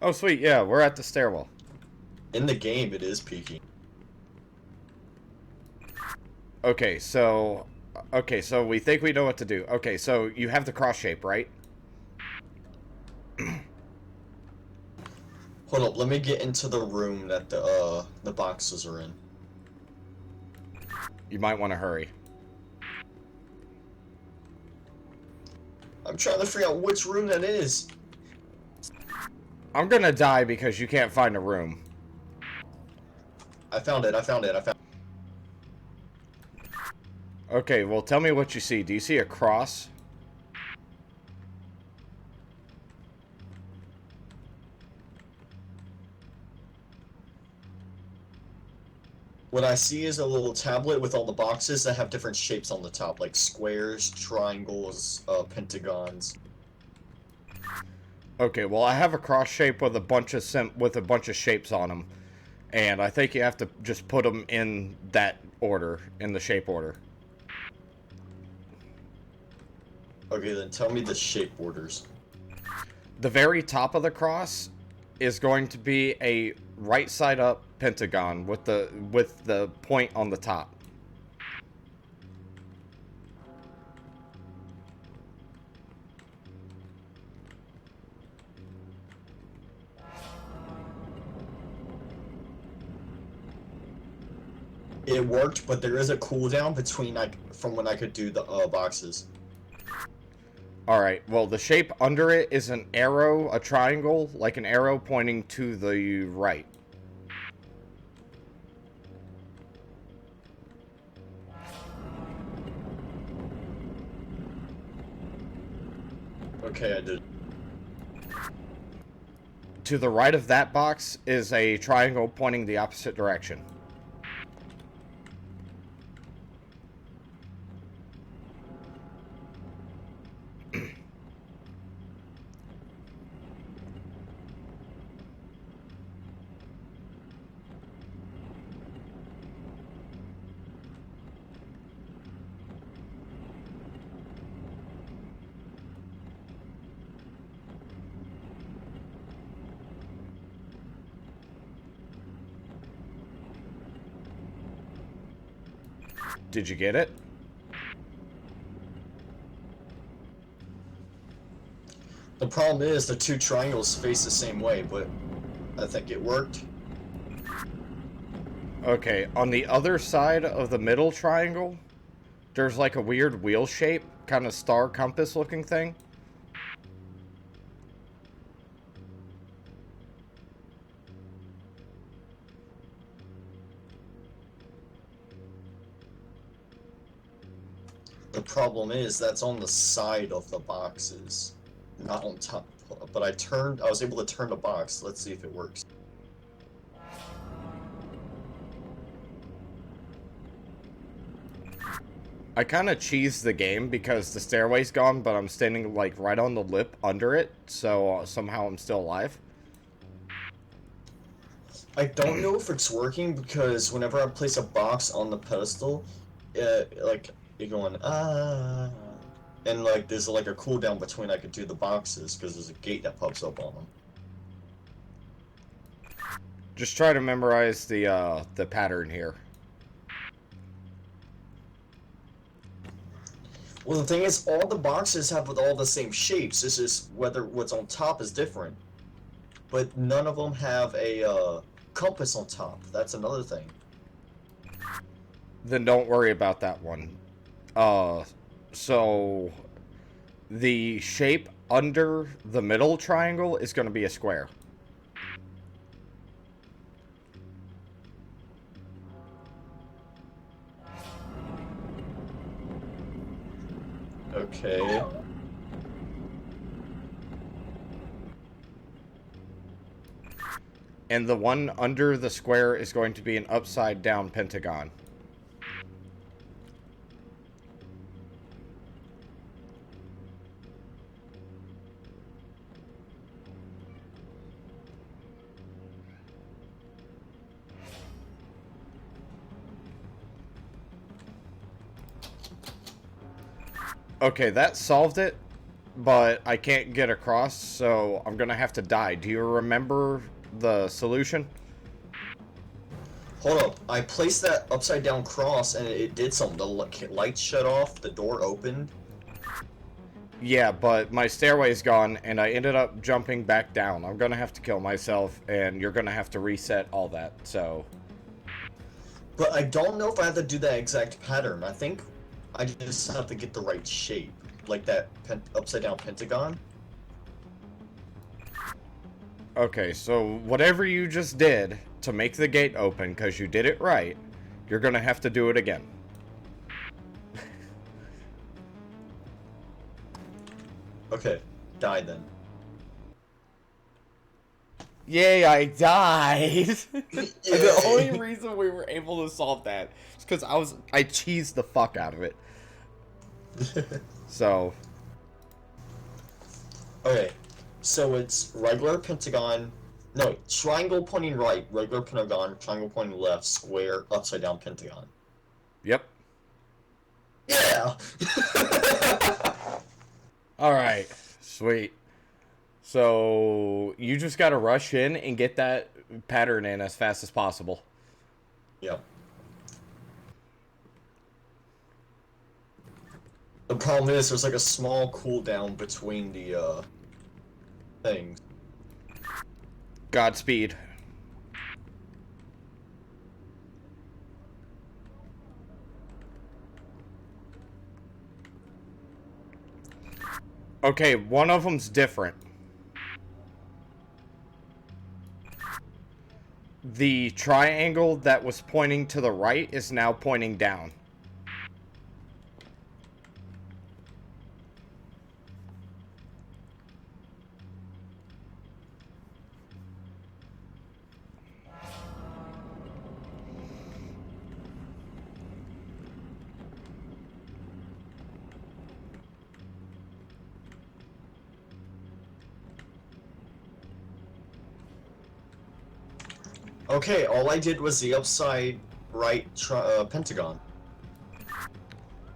Oh, sweet. Yeah, we're at the stairwell. In the game, it is peeking. Okay, so... Okay, so we think we know what to do. Okay, so you have the cross shape, right? Hold up, let me get into the room that the boxes are in. You might want to hurry. I'm trying to figure out which room that is. I'm gonna die because you can't find a room. I found it. I found it. I found. Okay, well, tell me what you see. Do you see a cross? What I see is a little tablet with all the boxes that have different shapes on the top, like squares, triangles, pentagons. Okay, well, I have a cross shape with a bunch of shapes on them, and I think you have to just put them in that order, in the shape order. Okay, then tell me the shape borders. The very top of the cross is going to be a right side up pentagon with the point on the top. It worked, but there is a cooldown between like from when I could do the boxes. Alright, well, the shape under it is an arrow, a triangle, like an arrow pointing to the right. Okay, I did. To the right of that box is a triangle pointing the opposite direction. Did you get it? The problem is the two triangles face the same way, but I think it worked. Okay, on the other side of the middle triangle, there's like a weird wheel shape, kind of star compass looking thing. The problem is that's on the side of the boxes, not on top. But I was able to turn the box. Let's see if it works. I kind of cheesed the game because the stairway's gone, but I'm standing like right on the lip under it, so somehow I'm still alive. I don't know if it's working because whenever I place a box on the pedestal, like you're going and like there's like a cooldown between I could do the boxes because there's a gate that pops up on them. Just try to memorize the pattern here. Well, the thing is, all the boxes have all the same shapes. It's just whether what's on top is different. But none of them have a compass on top. That's another thing. Then don't worry about that one. So the shape under the middle triangle is going to be a square. Okay. And the one under the square is going to be an upside down pentagon. Okay, that solved it. but I can't get across, so I'm gonna have to die. Do you remember the solution? Hold up. I placed that upside down cross and it did something. The lights shut off, the door opened. Yeah, but my stairway's gone, and I ended up jumping back down. I'm gonna have to kill myself, and you're gonna have to reset all that, so... But I don't know if I have to do that exact pattern. I think I just have to get the right shape. Like that upside down pentagon. Okay, so whatever you just did to make the gate open, because you did it right, you're gonna have to do it again. Okay, die then. Yay, I died! The Yay. only reason we were able to solve that is because I cheesed the fuck out of it. So... Okay, so it's regular pentagon. No, triangle pointing right, regular pentagon, triangle pointing left, square, upside down pentagon. Yep. Yeah! Alright, sweet. So, you just gotta rush in and get that pattern in as fast as possible. Yep. The problem is there's like a small cooldown between the things. Godspeed. Okay, one of them's different. The triangle that was pointing to the right is now pointing down. Okay, all I did was the upside right pentagon.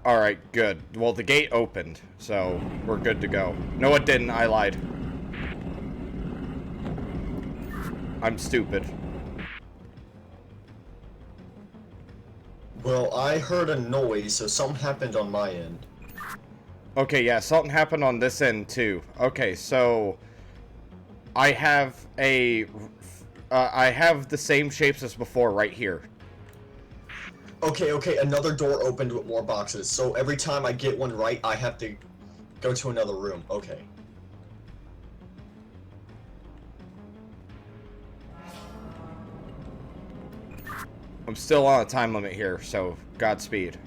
Alright, good. Well, the gate opened, so we're good to go. No, it didn't. I lied. I'm stupid. Well, I heard a noise, so something happened on my end. Okay, yeah, something happened on this end, too. Okay, so... I have I have the same shapes as before right here. Okay, another door opened with more boxes, so every time I get one right, I have to go to another room. Okay. I'm still on a time limit here, so Godspeed.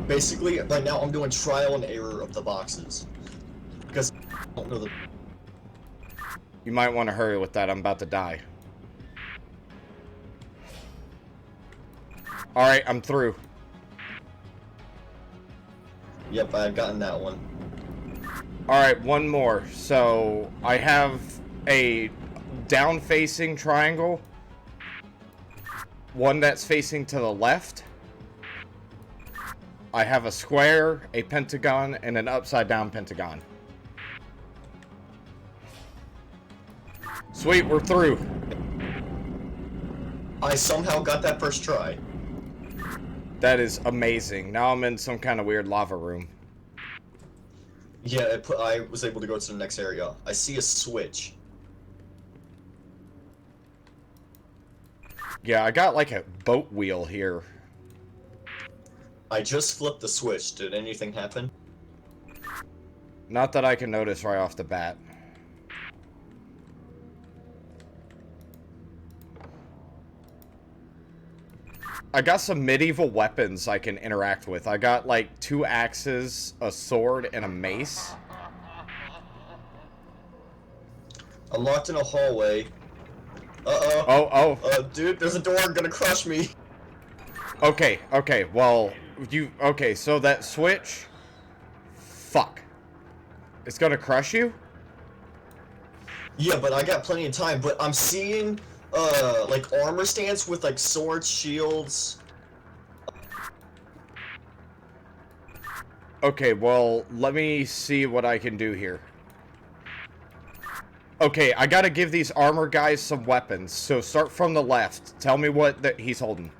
Basically, right now I'm doing trial and error of the boxes. Because I don't know the... You might want to hurry with that. I'm about to die. Alright, I'm through. Yep, I've gotten that one. Alright, one more. So, I have a down-facing triangle. One that's facing to the left. I have a square, a pentagon, and an upside-down pentagon. Sweet, we're through. I somehow got that first try. That is amazing. Now I'm in some kind of weird lava room. Yeah, I was able to go to the next area. I see a switch. Yeah, I got like a boat wheel here. I just flipped the switch. Did anything happen? Not that I can notice right off the bat. I got some medieval weapons I can interact with. I got like 2 axes, a sword, and a mace. I'm locked in a hallway. Dude, there's a door gonna crush me. Okay, well, okay, so that switch... Fuck. It's gonna crush you? Yeah, but I got plenty of time, but I'm seeing like armor stance with like swords, shields. Okay, well, let me see what I can do here. Okay, I gotta give these armor guys some weapons. So start from the left. Tell me what he's holding.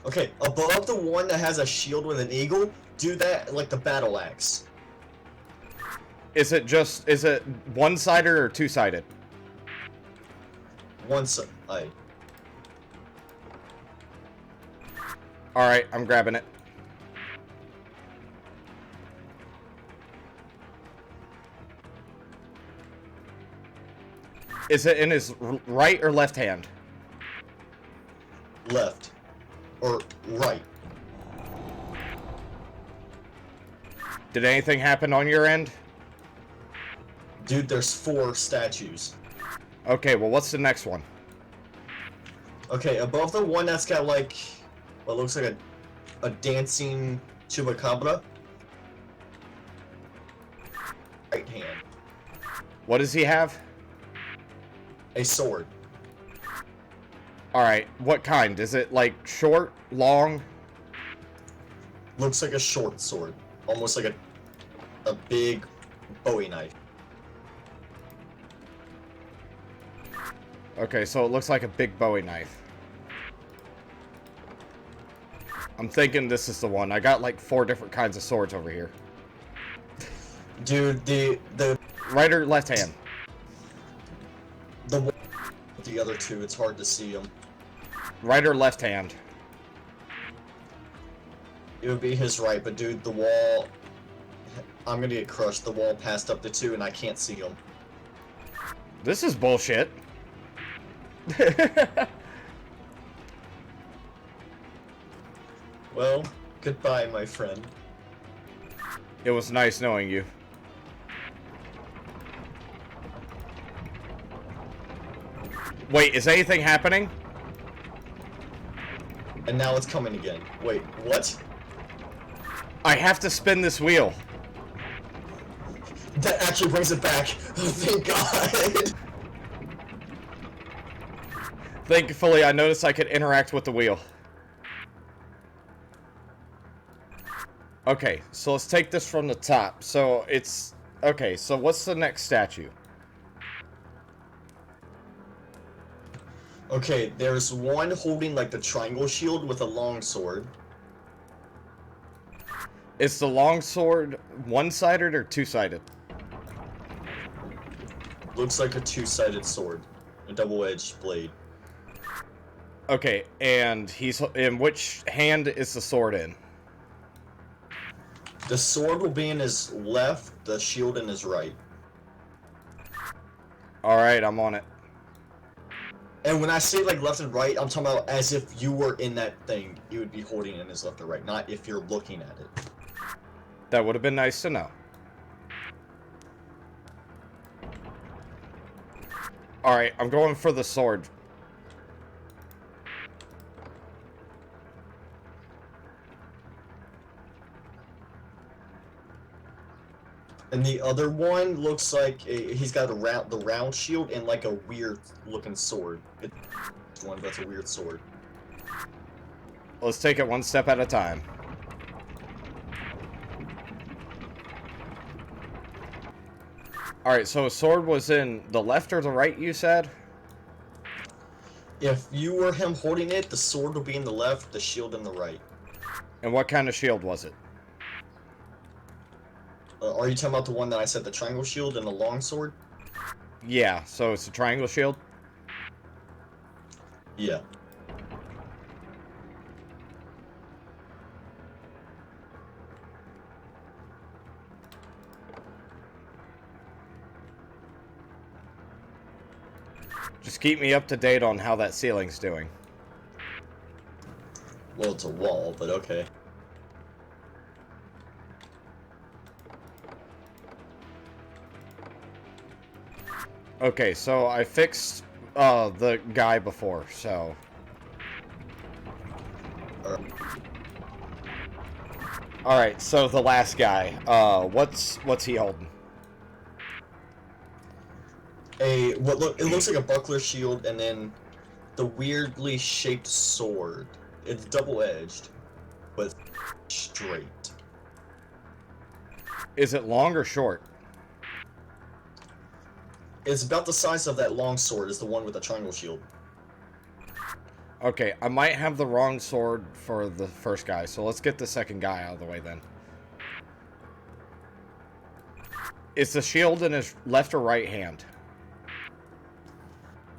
Okay, above the one that has a shield with an eagle, do that like the battle axe. Is it one-sided or two-sided? One side. Alright, I'm grabbing it. Is it in his right or left hand? Left. Or right. Did anything happen on your end? Dude, there's 4 statues. Okay, well, what's the next one? Okay, above the one that's got like what looks like a dancing chupacabra. Right hand. What does he have? A sword. Alright, what kind? Is it, like, short, long? Looks like a short sword. Almost like a big Bowie knife. Okay, so it looks like a big Bowie knife. I'm thinking this is the one. I got, like, 4 different kinds of swords over here. Dude, the Right or left hand? one with the other 2, it's hard to see them. Right or left hand? It would be his right, but dude, the wall... I'm gonna get crushed. The wall passed up the 2 and I can't see them. This is bullshit. Well, goodbye, my friend. It was nice knowing you. Wait, is anything happening? And now it's coming again. Wait, what? I have to spin this wheel. That actually brings it back. Oh, thank God. Thankfully, I noticed I could interact with the wheel. Okay, so let's take this from the top. So it's... Okay, so what's the next statue? Okay, there's one holding like the triangle shield with a long sword. Is the long sword one-sided or two-sided? Looks like a 2-sided sword. A double-edged blade. Okay, and he's... In which hand is the sword in? The sword will be in his left, the shield in his right. Alright, I'm on it. And when I say like left and right, I'm talking about as if you were in that thing, you would be holding it in his left or right, not if you're looking at it. That would have been nice to know. Alright, I'm going for the sword. And the other one looks like he's got the round shield and like a weird looking sword. It's one, but it's a weird sword. Let's take it one step at a time. Alright, so a sword was in the left or the right, you said? If you were him holding it, the sword will be in the left, the shield in the right. And what kind of shield was it? Are you talking about the one that I said, the triangle shield and the long sword? Yeah, so it's a triangle shield? Yeah. Just keep me up to date on how that ceiling's doing. Well, it's a wall, but okay. Okay, so I fixed the guy before, so... Alright, so the last guy, what's he holding? it looks like a buckler shield, and then the weirdly shaped sword. It's double-edged, but straight. Is it long or short? It's about the size of that long sword, is the one with the triangle shield. Okay, I might have the wrong sword for the first guy, so let's get the second guy out of the way then. Is the shield in his left or right hand?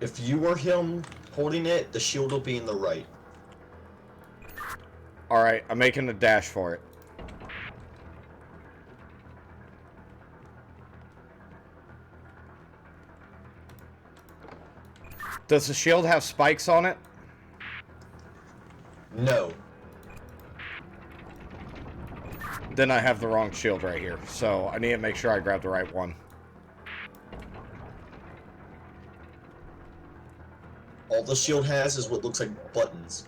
If you were him holding it, the shield will be in the right. Alright, I'm making a dash for it. Does the shield have spikes on it? No. Then I have the wrong shield right here, so I need to make sure I grab the right one. All the shield has is what looks like buttons.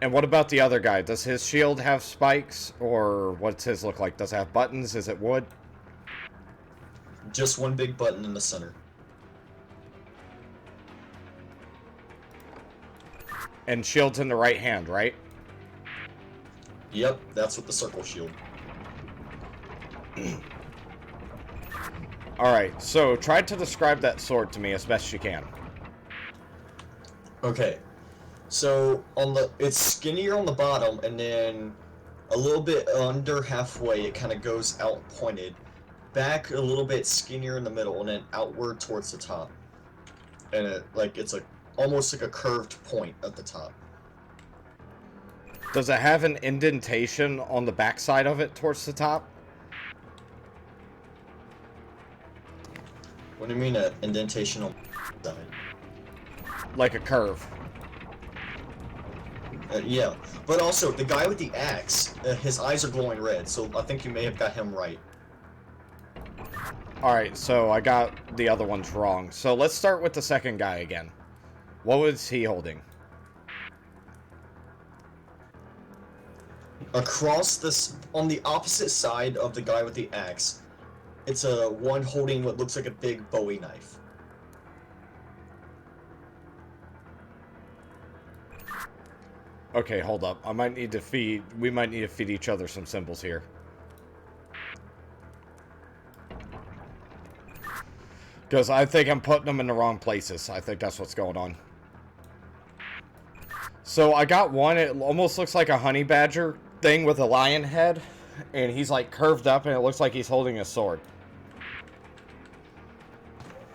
And what about the other guy? Does his shield have spikes, or what's his look like? Does it have buttons? Is it wood? Just one big button in the center. And shield's in the right hand, right? Yep, that's with the circle shield. Alright, so try to describe that sword to me as best you can. Okay. So it's skinnier on the bottom, and then a little bit under halfway it kind of goes out pointed. Back a little bit skinnier in the middle, and then outward towards the top. And it's almost like a curved point at the top. Does it have an indentation on the backside of it towards the top? What do you mean an indentation on the side? Like a curve. Yeah, but also the guy with the axe, his eyes are glowing red, so I think you may have got him right. Alright, so I got the other ones wrong. So let's start with the second guy again. What was he holding? Across this, on the opposite side of the guy with the axe, it's a one holding what looks like a big Bowie knife. Okay, hold up. We might need to feed each other some symbols here. Because I think I'm putting them in the wrong places. I think that's what's going on. So I got one, it almost looks like a honey badger thing with a lion head. And he's like curved up and it looks like he's holding a sword.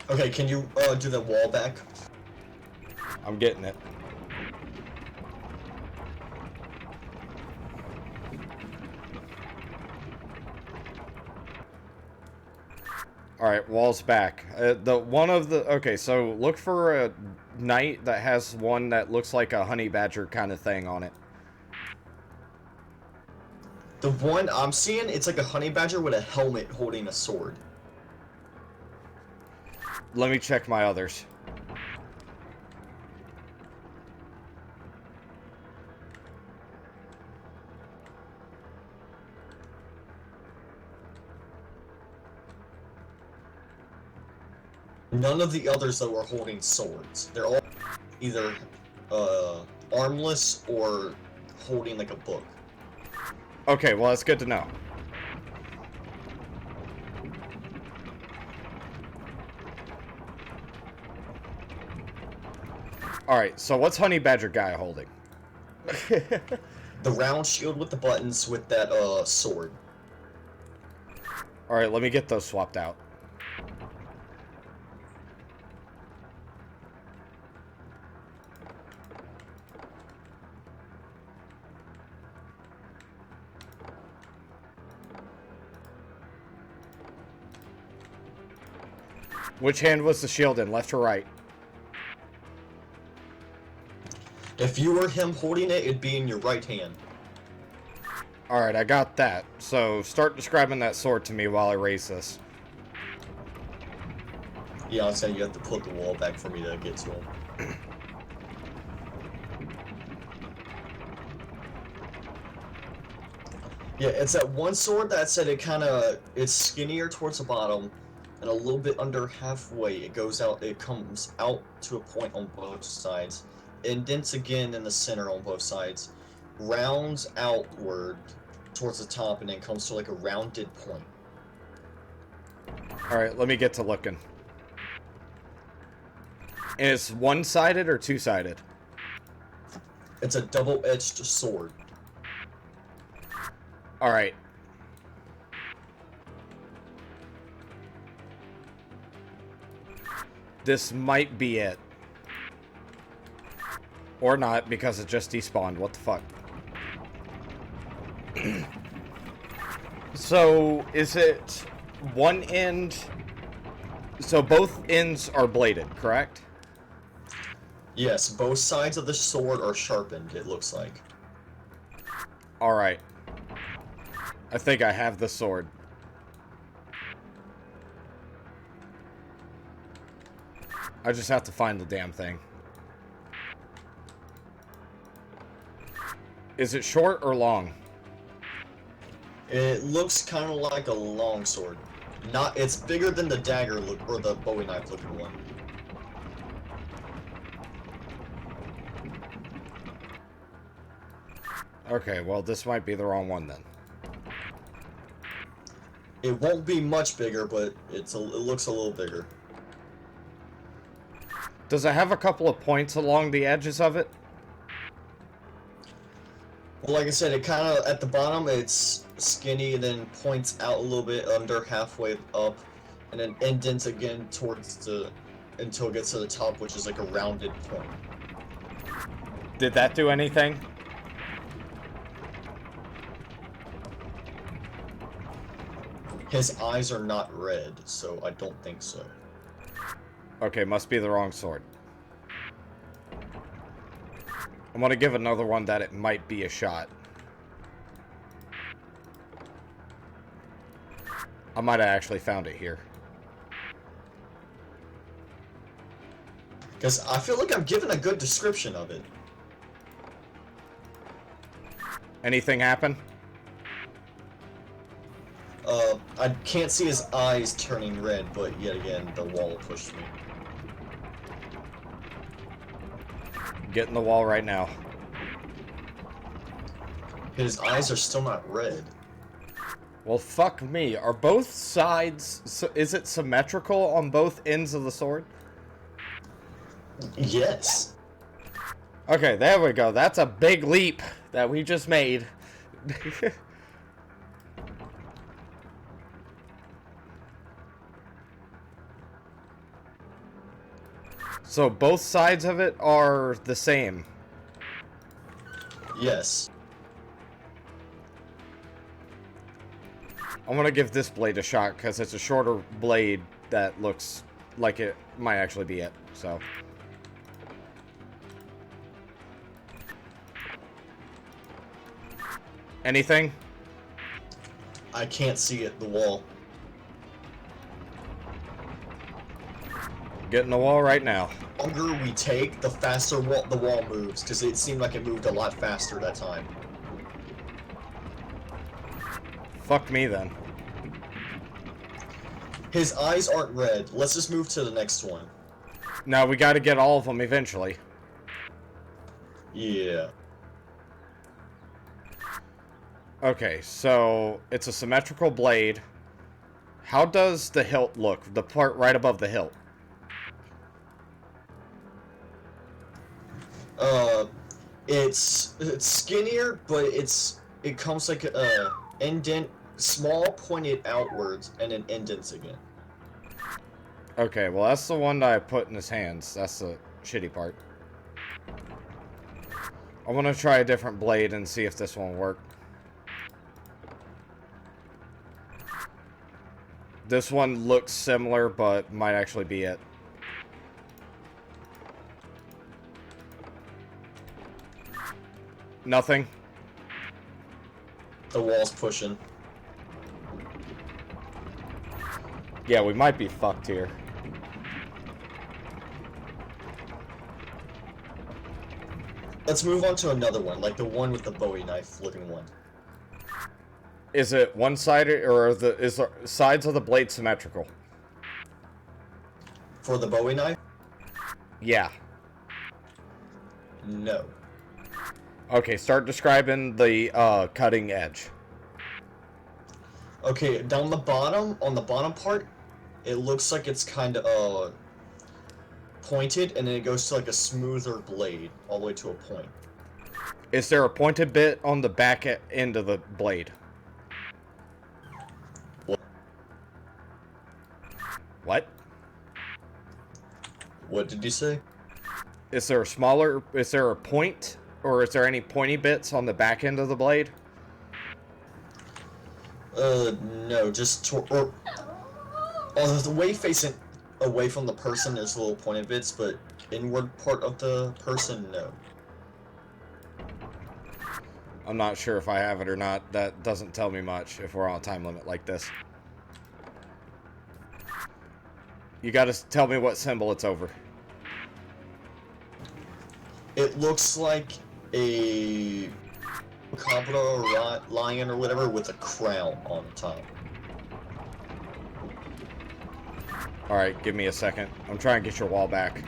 Okay, can you do the wall back? I'm getting it. Alright, wall's back. Okay, so look for a knight that has one that looks like a honey badger kind of thing on it. The one I'm seeing, it's like a honey badger with a helmet holding a sword. Let me check my others. None of the others, though, are holding swords. They're all either armless or holding like a book. Okay, well, that's good to know. Alright, so what's Honey Badger guy holding? The round shield with the buttons with that sword. Alright, let me get those swapped out. Which hand was the shield in, left or right? If you were him holding it, it'd be in your right hand. Alright, I got that. So, start describing that sword to me while I raise this. Yeah, I was saying you have to put the wall back for me to get to him. Yeah, it's that one sword that said it's skinnier towards the bottom, and a little bit under halfway, it goes out. It comes out to a point on both sides, indents again in the center on both sides, rounds outward towards the top, and then comes to like a rounded point. Alright, let me get to looking. And it's one-sided or two-sided? It's a double-edged sword. Alright. This might be it. Or not, because it just despawned. What the fuck? So, is it one end... So both ends are bladed, correct? Yes, both sides of the sword are sharpened, it looks like. Alright. I think I have the sword. I just have to find the damn thing. Is it short or long? It looks kind of like a long sword. It's bigger than the dagger look or the Bowie knife looking one. Okay, well this might be the wrong one then. It won't be much bigger, but it looks a little bigger. Does it have a couple of points along the edges of it? Well, like I said, it kind of, at the bottom, it's skinny, and then points out a little bit under halfway up, and then indents again towards until it gets to the top, which is like a rounded point. Did that do anything? His eyes are not red, so I don't think so. Okay, must be the wrong sword. I'm gonna give another one that it might be a shot. I might have actually found it here. Because I feel like I'm giving a good description of it. Anything happen? I can't see his eyes turning red, but yet again, the wall pushed me. Get in the wall right now. His eyes are still not red. Well, fuck me. Are both sides... is it symmetrical on both ends of the sword? Yes. Okay, there we go. That's a big leap that we just made. So both sides of it are the same. Yes. I'm gonna give this blade a shot because it's a shorter blade that looks like it might actually be it. So. Anything? I can't see it, the wall. Get in the wall right now. The longer we take, the faster the wall moves, because it seemed like it moved a lot faster that time. Fuck me then. His eyes aren't red. Let's just move to the next one. Now we gotta get all of them eventually. Yeah. Okay, so it's a symmetrical blade. How does the hilt look? The part right above the hilt. It's skinnier, but it comes like a indent, small, pointed outwards, and then indents again. Okay, well that's the one that I put in his hands. That's the shitty part. I'm gonna try a different blade and see if this one will work. This one looks similar, but might actually be it. Nothing. The wall's pushing. Yeah, we might be fucked here. Let's move on to another one, like the one with the Bowie knife looking one. Is it one-sided, or is the sides of the blade symmetrical? For the Bowie knife? Yeah. No. Okay, start describing the cutting edge. Okay, down the bottom, on the bottom part, it looks like it's kind of pointed, and then it goes to like a smoother blade all the way to a point. Is there a pointed bit on the back end of the blade? What? What? What did you say? Is there a point, or is there any pointy bits on the back end of the blade? No, just the way facing away from the person is little pointed bits, but inward part of the person, no. I'm not sure if I have it or not. That doesn't tell me much if we're on a time limit like this. You gotta tell me what symbol it's over. It looks like a cobra or lion or whatever with a crown on top. Alright, give me a second. I'm trying to get your wall back.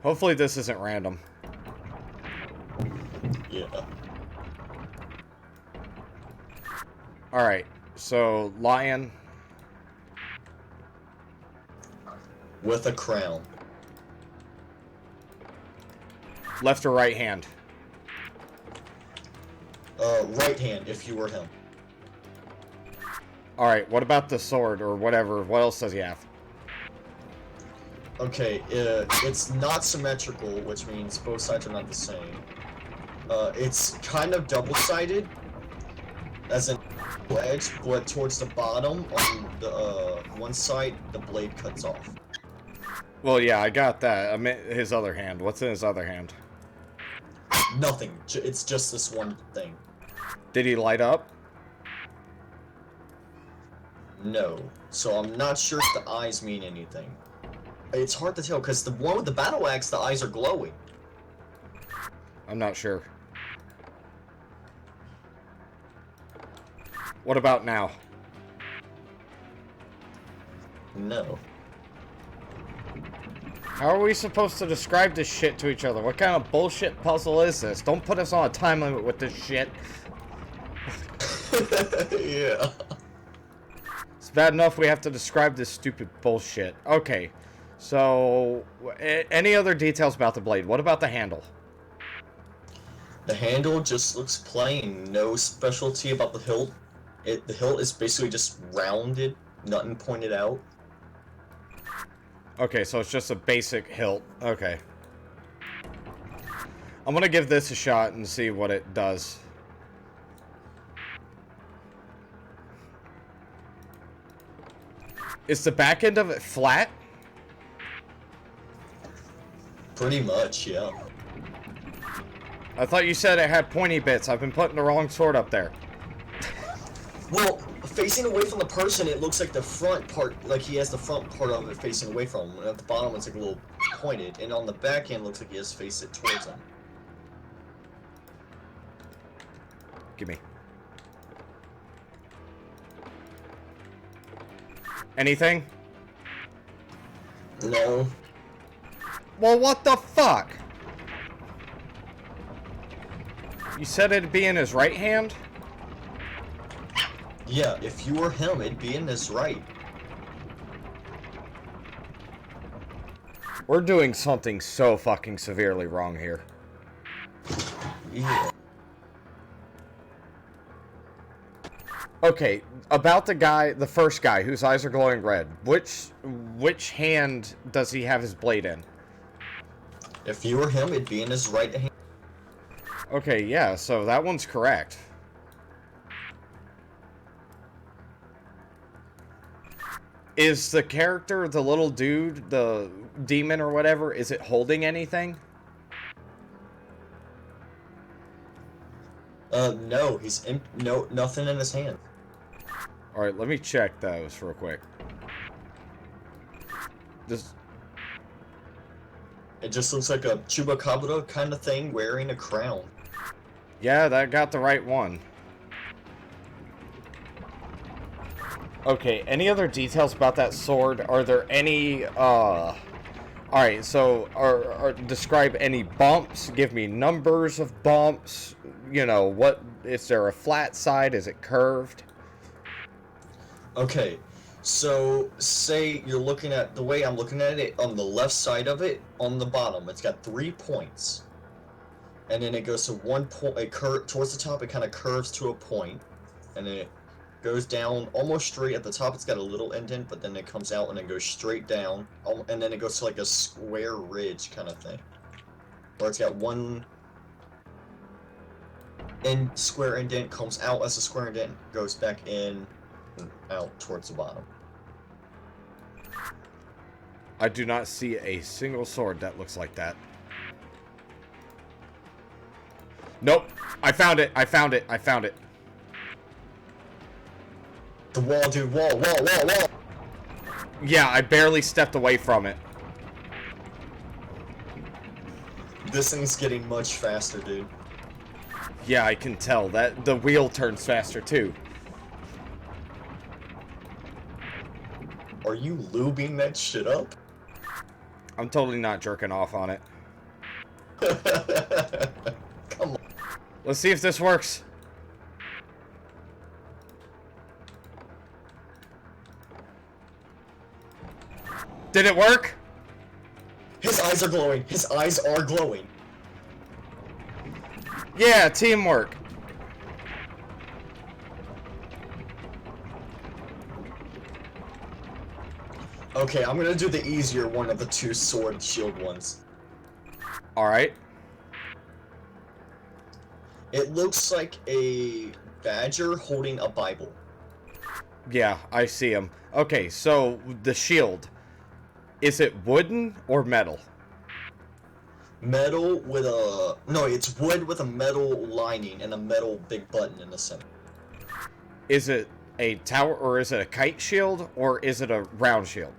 Hopefully this isn't random. Yeah. Alright, so lion. With a crown. Left or right hand? Right hand, if you were him. Alright, what about the sword or whatever? What else does he have? Okay, it's not symmetrical, which means both sides are not the same. It's kind of double-sided, as an edge, but towards the bottom, on the one side, the blade cuts off. Well, yeah, I got that. I meant his other hand. What's in his other hand? Nothing. It's just this one thing. Did he light up? No. So I'm not sure if the eyes mean anything. It's hard to tell, because the one with the battle axe, the eyes are glowing. I'm not sure. What about now? No. How are we supposed to describe this shit to each other? What kind of bullshit puzzle is this? Don't put us on a time limit with this shit. Yeah. It's bad enough we have to describe this stupid bullshit. Okay, so any other details about the blade? What about the handle? The handle just looks plain. No specialty about the hilt. The hilt is basically just rounded, nothing pointed out. Okay, so it's just a basic hilt. Okay. I'm gonna give this a shot and see what it does. Is the back end of it flat? Pretty much, yeah. I thought you said it had pointy bits. I've been putting the wrong sword up there. Well, facing away from the person, it looks like the front part, like he has the front part of it facing away from him. And at the bottom, it's like a little pointed. And on the back end, looks like he has faced it towards him. Give me. Anything? No. Well, what the fuck? You said it'd be in his right hand? Yeah, if you were him, it'd be in his right. We're doing something so fucking severely wrong here. Yeah. Okay, about the first guy whose eyes are glowing red. Which hand does he have his blade in? If you were him, it'd be in his right hand. Okay, yeah, so that one's correct. Is the character, the little dude, the demon or whatever, is it holding anything? No, nothing in his hand. Alright, let me check those real quick. It just looks like a chupacabra kind of thing wearing a crown. Yeah, that got the right one. Okay, any other details about that sword? Are there any, Alright, so, describe any bumps, give me numbers of bumps, you know, what, is there a flat side, is it curved? Okay, so say you're looking at the way I'm looking at it on the left side of it, on the bottom, it's got 3 points. And then it goes to 1 point, towards the top, it kind of curves to a point, and then it goes down almost straight. At the top, it's got a little indent, but then it comes out and then goes straight down, and then it goes to like a square ridge kind of thing, where it's got one square indent, comes out as a square indent, goes back in and out towards the bottom. I do not see a single sword that looks like that. Nope, I found it, I found it, I found it. The wall, dude, wall. Yeah, I barely stepped away from it. This thing's getting much faster, dude. Yeah, I can tell that the wheel turns faster too. Are you lubing that shit up? I'm totally not jerking off on it. Come on. Let's see if this works. Did it work? His eyes are glowing. His eyes are glowing. Yeah, teamwork. Okay, I'm gonna do the easier one of the 2 sword shield ones. Alright. It looks like a badger holding a Bible. Yeah, I see him. Okay, so the shield. Is it wooden or metal? Metal with a... No, it's wood with a metal lining and a metal big button in the center. Is it a tower, or is it a kite shield, or is it a round shield?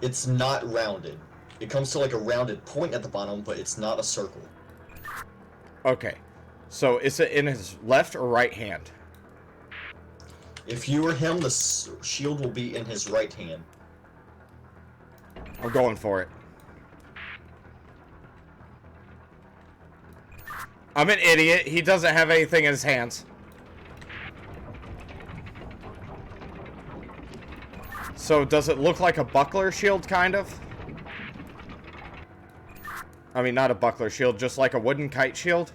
It's not rounded. It comes to like a rounded point at the bottom, but it's not a circle. Okay. So is it in his left or right hand? If you were him, the shield will be in his right hand. I'm going for it. I'm an idiot. He doesn't have anything in his hands. So does it look like a buckler shield, kind of? I mean, not a buckler shield, just like a wooden kite shield?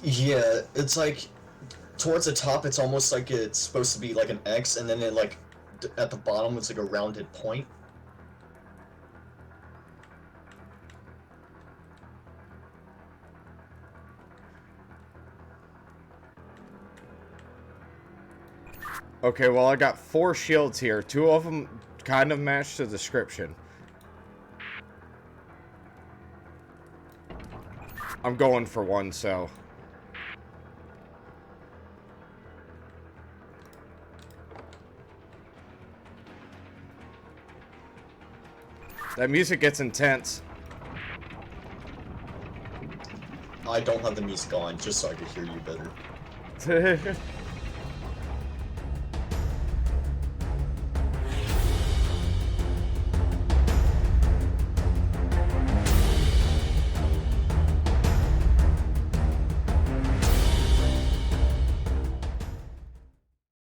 Yeah, it's like... Towards the top, it's almost like it's supposed to be like an X, and then it like... At the bottom, it's like a rounded point. Okay, well, I got 4 shields here. 2 of them kind of match the description. I'm going for one, so... That music gets intense. I don't have the music on, just so I could hear you better.